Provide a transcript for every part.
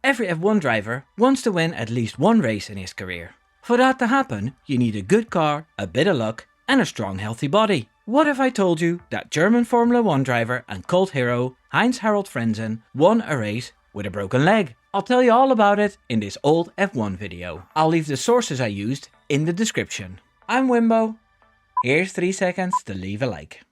Every F1 driver wants to win at least one race in his career. For that to happen, you need a good car, a bit of luck, and a strong healthy body. What if I told you that German Formula 1 driver and cult hero Heinz Harald Frentzen won a race with a broken leg? I'll tell you all about it in this old F1 video. I'll leave the sources I used in the description. I'm Wimbo. Here's 3 seconds to leave a like.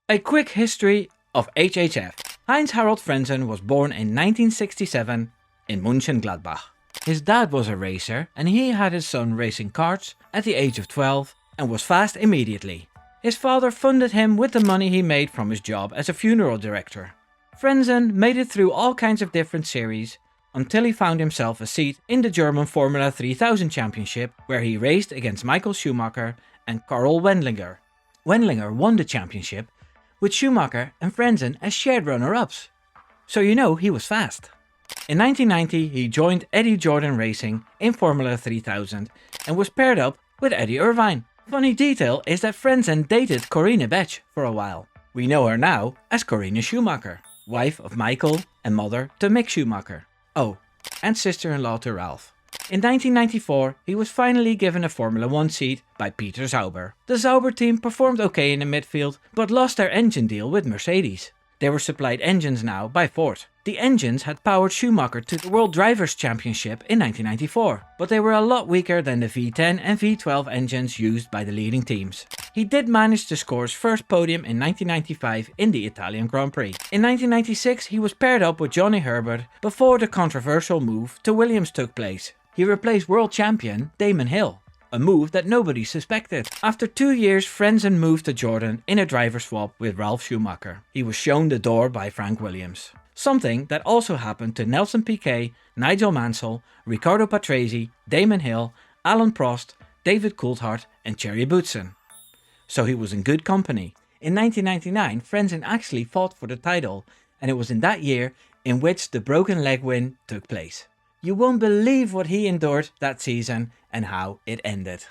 A quick history of HHF. Heinz Harald Frentzen was born in 1967 in Mönchengladbach. His dad was a racer and he had his son racing karts at the age of 12 and was fast immediately. His father funded him with the money he made from his job as a funeral director. Frentzen made it through all kinds of different series until he found himself a seat in the German Formula 3000 Championship, where he raced against Michael Schumacher and Karl Wendlinger. Wendlinger won the championship with Schumacher and Frentzen as shared runner-ups. So you know he was fast. In 1990 he joined Eddie Jordan Racing in Formula 3000 and was paired up with Eddie Irvine. Funny detail is that Frentzen dated Corine Betsch for a while. We know her now as Corine Schumacher, wife of Michael and mother to Mick Schumacher. Oh, and sister-in-law to Ralph. In 1994 he was finally given a Formula 1 seat by Peter Sauber. The Sauber team performed okay in the midfield but lost their engine deal with Mercedes. They were supplied engines now by Ford. The engines had powered Schumacher to the World Drivers' Championship in 1994, but they were a lot weaker than the V10 and V12 engines used by the leading teams. He did manage to score his first podium in 1995 in the Italian Grand Prix. In 1996 he was paired up with Johnny Herbert before the controversial move to Williams took place. He replaced world champion Damon Hill, a move that nobody suspected. After 2 years, Frentzen moved to Jordan in a driver swap with Ralf Schumacher. He was shown the door by Frank Williams. Something that also happened to Nelson Piquet, Nigel Mansell, Riccardo Patrese, Damon Hill, Alan Prost, David Coulthard and Thierry Boutsen. So he was in good company. In 1999, Frentzen actually fought for the title, and it was in that year in which the broken leg win took place. You won't believe what he endured that season and how it ended.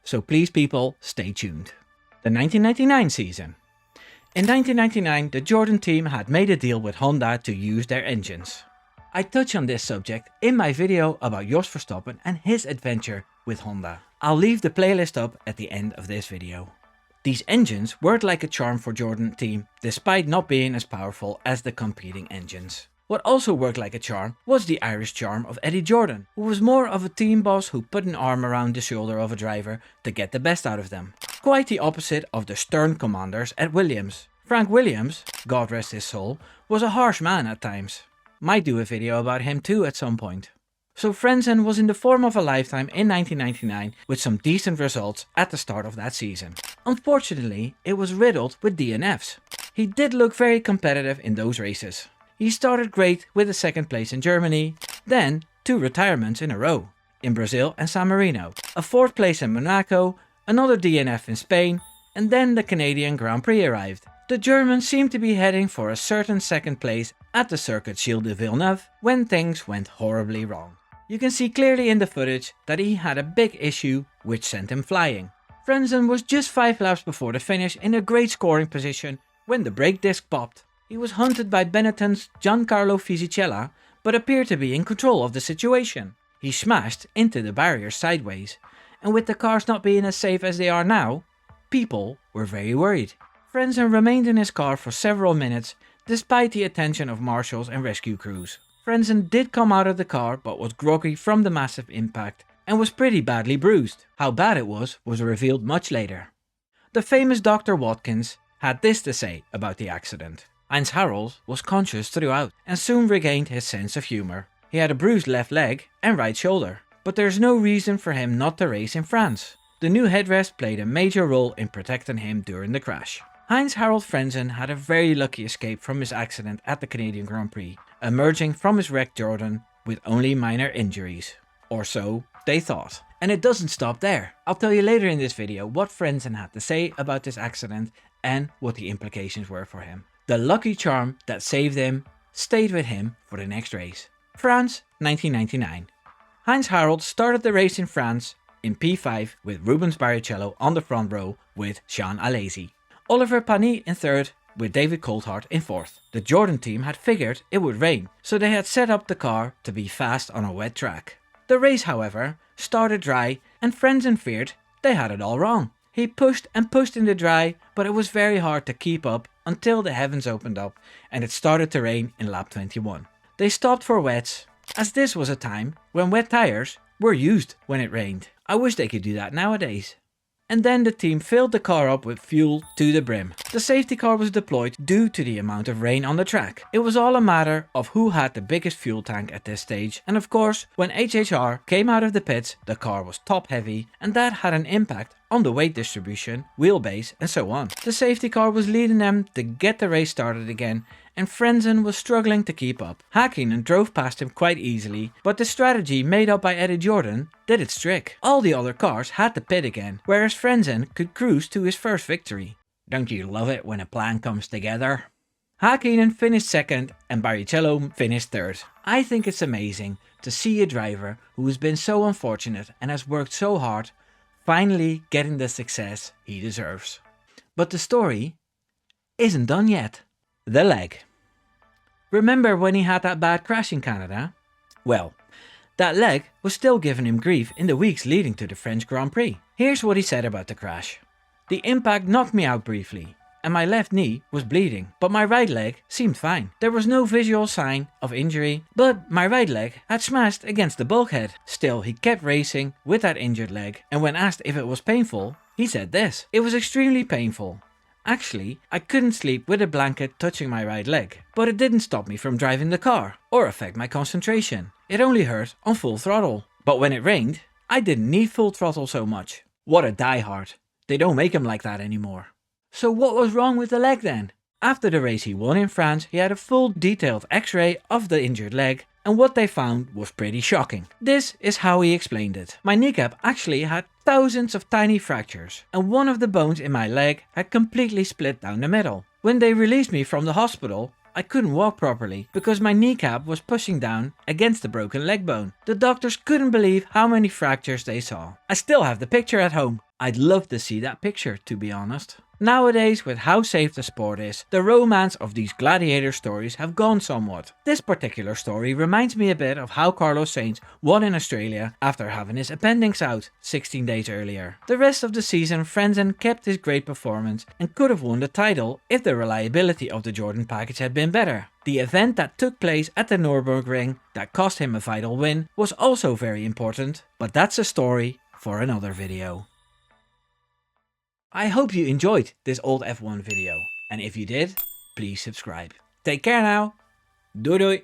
So please people, stay tuned. The 1999 season. In 1999 the Jordan team had made a deal with Honda to use their engines. I touch on this subject in my video about Jos Verstappen and his adventure with Honda. I'll leave the playlist up at the end of this video. These engines worked like a charm for Jordan team despite not being as powerful as the competing engines. What also worked like a charm was the Irish charm of Eddie Jordan, who was more of a team boss who put an arm around the shoulder of a driver to get the best out of them. Quite the opposite of the stern commanders at Williams. Frank Williams, God rest his soul, was a harsh man at times. Might do a video about him too at some point. So Frentzen was in the form of a lifetime in 1999 with some decent results at the start of that season. Unfortunately, it was riddled with DNFs. He did look very competitive in those races. He started great with a second place in Germany, then 2 retirements in a row, in Brazil and San Marino, a 4th place in Monaco, another DNF in Spain, and then the Canadian Grand Prix arrived. The Germans seemed to be heading for a certain second place at the Circuit Gilles de Villeneuve when things went horribly wrong. You can see clearly in the footage that he had a big issue which sent him flying. Frentzen was just 5 laps before the finish in a great scoring position when the brake disc popped. He was hunted by Benetton's Giancarlo Fisichella, but appeared to be in control of the situation. He smashed into the barrier sideways, and with the cars not being as safe as they are now, people were very worried. Frentzen remained in his car for several minutes, despite the attention of marshals and rescue crews. Frentzen did come out of the car, but was groggy from the massive impact, and was pretty badly bruised. How bad it was revealed much later. The famous Dr. Watkins had this to say about the accident. Heinz Harald was conscious throughout and soon regained his sense of humor. He had a bruised left leg and right shoulder, but there's no reason for him not to race in France. The new headrest played a major role in protecting him during the crash. Heinz Harald Frentzen had a very lucky escape from his accident at the Canadian Grand Prix, emerging from his wrecked Jordan with only minor injuries. Or so they thought. And it doesn't stop there. I'll tell you later in this video what Frentzen had to say about this accident and what the implications were for him. The lucky charm that saved him stayed with him for the next race. France, 1999. Heinz Harald started the race in France in P5 with Rubens Barrichello on the front row with Jean Alesi. Oliver Panis in third with David Coulthard in 4th. The Jordan team had figured it would rain, so they had set up the car to be fast on a wet track. The race, however, started dry and Frentzen feared they had it all wrong. He pushed and pushed in the dry, but it was very hard to keep up until the heavens opened up and it started to rain in lap 21. They stopped for wets, as this was a time when wet tires were used when it rained. I wish they could do that nowadays. And then the team filled the car up with fuel to the brim. The safety car was deployed due to the amount of rain on the track. It was all a matter of who had the biggest fuel tank at this stage, and of course when HHR came out of the pits the car was top heavy and that had an impact on the weight distribution, wheelbase and so on. The safety car was leading them to get the race started again and Frentzen was struggling to keep up. Häkkinen drove past him quite easily, but the strategy made up by Eddie Jordan did its trick. All the other cars had to pit again, whereas Frentzen could cruise to his first victory. Don't you love it when a plan comes together? Häkkinen finished 2nd and Barrichello finished 3rd. I think it's amazing to see a driver who has been so unfortunate and has worked so hard finally getting the success he deserves. But the story isn't done yet. The leg. Remember when he had that bad crash in Canada? Well, that leg was still giving him grief in the weeks leading to the French Grand Prix. Here's what he said about the crash. The impact knocked me out briefly and my left knee was bleeding, but my right leg seemed fine. There was no visual sign of injury, but my right leg had smashed against the bulkhead. Still, he kept racing with that injured leg, and when asked if it was painful, he said this: "It was extremely painful. Actually, I couldn't sleep with a blanket touching my right leg, but it didn't stop me from driving the car or affect my concentration. It only hurt on full throttle. But when it rained, I didn't need full throttle so much." What a diehard. They don't make him like that anymore. So what was wrong with the leg then? After the race he won in France, he had a full detailed x-ray of the injured leg, and what they found was pretty shocking. This is how he explained it. My kneecap actually had thousands of tiny fractures, and one of the bones in my leg had completely split down the middle. When they released me from the hospital, I couldn't walk properly because my kneecap was pushing down against the broken leg bone. The doctors couldn't believe how many fractures they saw. I still have the picture at home. I'd love to see that picture, to be honest. Nowadays, with how safe the sport is, the romance of these gladiator stories have gone somewhat. This particular story reminds me a bit of how Carlos Sainz won in Australia after having his appendix out 16 days earlier. The rest of the season, Frentzen kept his great performance and could have won the title if the reliability of the Jordan package had been better. The event that took place at the Nürburgring that cost him a vital win was also very important, but that's a story for another video. I hope you enjoyed this old F1 video, and if you did, please subscribe. Take care now. Doei doei.